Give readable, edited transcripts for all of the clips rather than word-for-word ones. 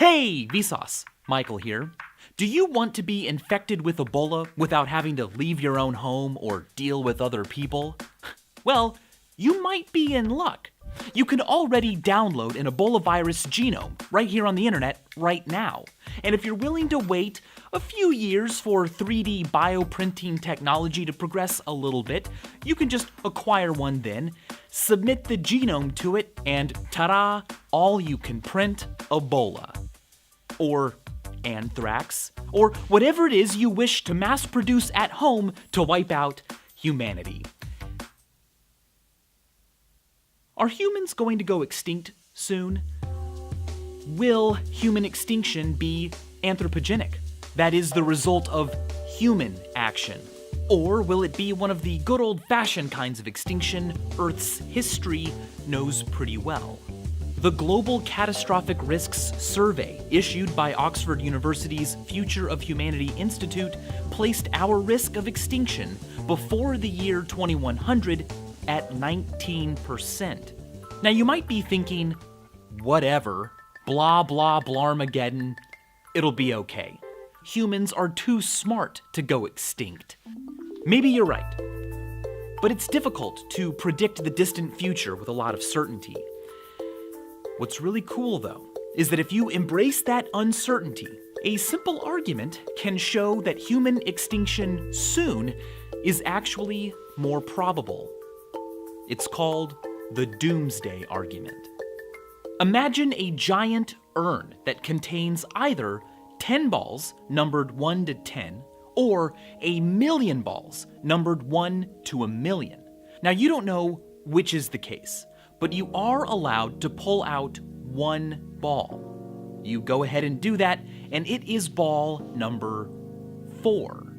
Hey, Vsauce! Michael here. Do you want to be infected with Ebola without having to leave your own home or deal with other people? Well, you might be in luck. You can already download an Ebola virus genome right here on the internet right now. And if you're willing to wait a few years for 3D bioprinting technology to progress a little bit, you can just acquire one then, submit the genome to it, and ta-da, all you can print Ebola. Or anthrax, or whatever it is you wish to mass produce at home to wipe out humanity. Are humans going to go extinct soon? Will human extinction be anthropogenic? That is the result of human action. Or will it be one of the good old-fashioned kinds of extinction Earth's history knows pretty well? The Global Catastrophic Risks Survey, issued by Oxford University's Future of Humanity Institute, placed our risk of extinction before the year 2100 at 19%. Now you might be thinking, whatever, blah blah blarmageddon, it'll be okay. Humans are too smart to go extinct. Maybe you're right, but it's difficult to predict the distant future with a lot of certainty. What's really cool, though, is that if you embrace that uncertainty, a simple argument can show that human extinction soon is actually more probable. It's called the doomsday argument. Imagine a giant urn that contains either 10 balls numbered 1 to 10 or 1,000,000 balls numbered 1 to 1,000,000. Now you don't know which is the case, but you are allowed to pull out one ball. You go ahead and do that, and it is ball number 4.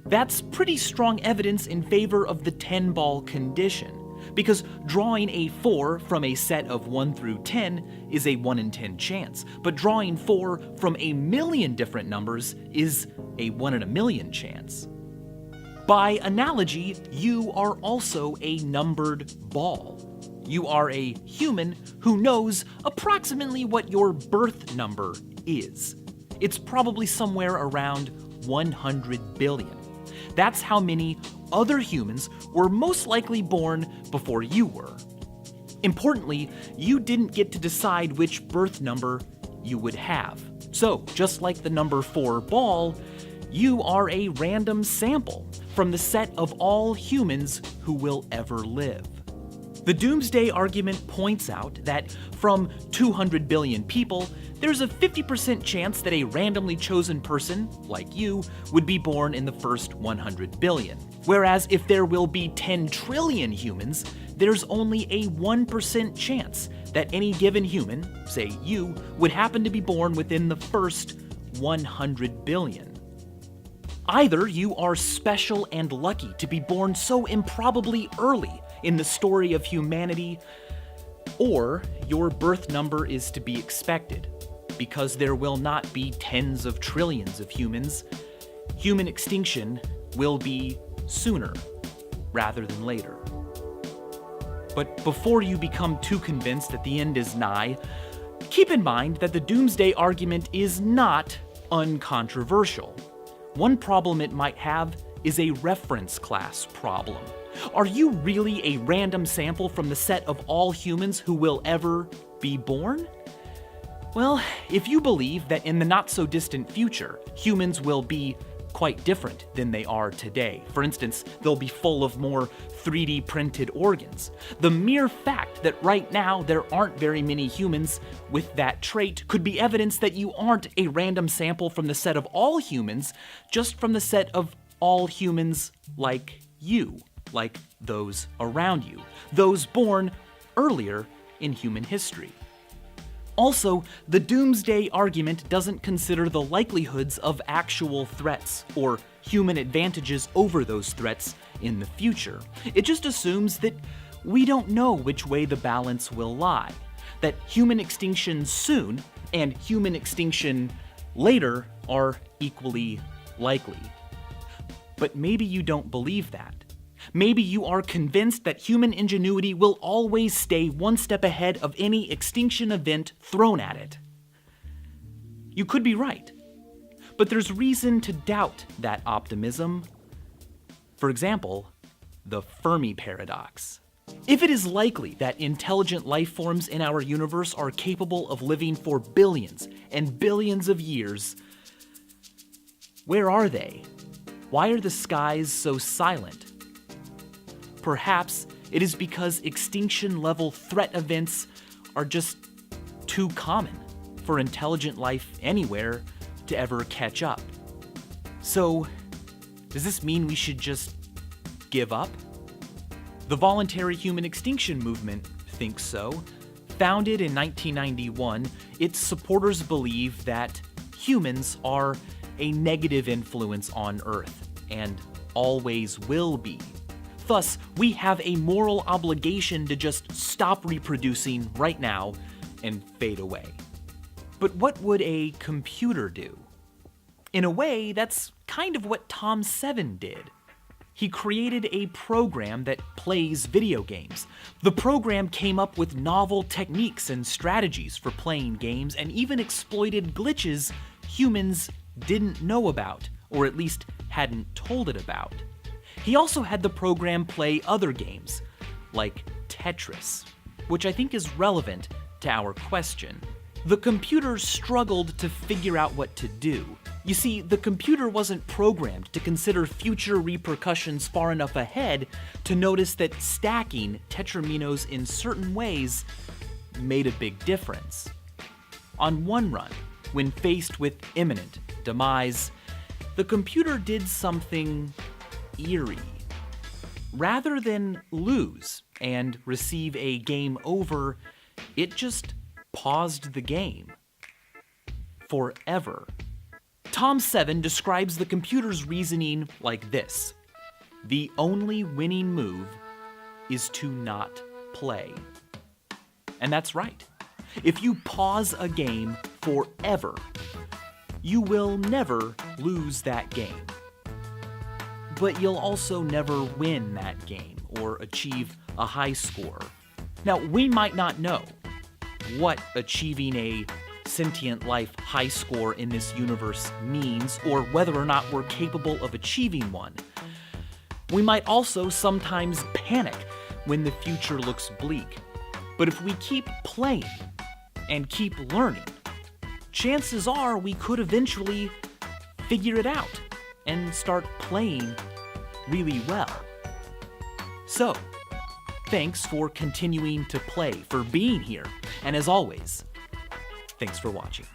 That's pretty strong evidence in favor of the 10-ball condition, because drawing a 4 from a set of 1 through 10 is a 1 in 10 chance, but drawing 4 from 1,000,000 different numbers is a 1 in 1,000,000 chance. By analogy, you are also a numbered ball. You are a human who knows approximately what your birth number is. It's probably somewhere around 100 billion. That's how many other humans were most likely born before you were. Importantly, you didn't get to decide which birth number you would have. So, just like the number 4 ball, you are a random sample from the set of all humans who will ever live. The doomsday argument points out that from 200 billion people, there's a 50% chance that a randomly chosen person, like you, would be born in the first 100 billion. Whereas if there will be 10 trillion humans, there's only a 1% chance that any given human, say you, would happen to be born within the first 100 billion. Either you are special and lucky to be born so improbably early in the story of humanity, or your birth number is to be expected, because there will not be tens of trillions of humans. Human extinction will be sooner rather than later. But before you become too convinced that the end is nigh, keep in mind that the doomsday argument is not uncontroversial. One problem it might have is a reference class problem. Are you really a random sample from the set of all humans who will ever be born? Well, if you believe that in the not-so-distant future, humans will be quite different than they are today. For instance, they'll be full of more 3D printed organs. The mere fact that right now there aren't very many humans with that trait could be evidence that you aren't a random sample from the set of all humans, just from the set of all humans like you, like those around you, those born earlier in human history. Also, the doomsday argument doesn't consider the likelihoods of actual threats or human advantages over those threats in the future. It just assumes that we don't know which way the balance will lie, that human extinction soon and human extinction later are equally likely. But maybe you don't believe that. Maybe you are convinced that human ingenuity will always stay one step ahead of any extinction event thrown at it. You could be right. But there's reason to doubt that optimism. For example, the Fermi paradox. If it is likely that intelligent life forms in our universe are capable of living for billions and billions of years, where are they? Why are the skies so silent? Perhaps it is because extinction-level threat events are just too common for intelligent life anywhere to ever catch up. So, does this mean we should just give up? The voluntary human extinction movement thinks so. Founded in 1991, its supporters believe that humans are a negative influence on Earth and always will be. Thus, we have a moral obligation to just stop reproducing right now and fade away. But what would a computer do? In a way, that's kind of what Tom 7 did. He created a program that plays video games. The program came up with novel techniques and strategies for playing games and even exploited glitches humans didn't know about, or at least hadn't told it about. He also had the program play other games, like Tetris, which I think is relevant to our question. The computer struggled to figure out what to do. You see, the computer wasn't programmed to consider future repercussions far enough ahead to notice that stacking tetraminos in certain ways made a big difference. On one run, when faced with imminent demise, the computer did something eerie. Rather than lose and receive a game over, it just paused the game. Forever. Tom 7 describes the computer's reasoning like this: the only winning move is to not play. And that's right. If you pause a game forever, you will never lose that game. But you'll also never win that game or achieve a high score. Now, we might not know what achieving a sentient life high score in this universe means, or whether or not we're capable of achieving one. We might also sometimes panic when the future looks bleak. But if we keep playing and keep learning, chances are we could eventually figure it out and start playing really well. So, thanks for continuing to play, for being here, and as always, thanks for watching.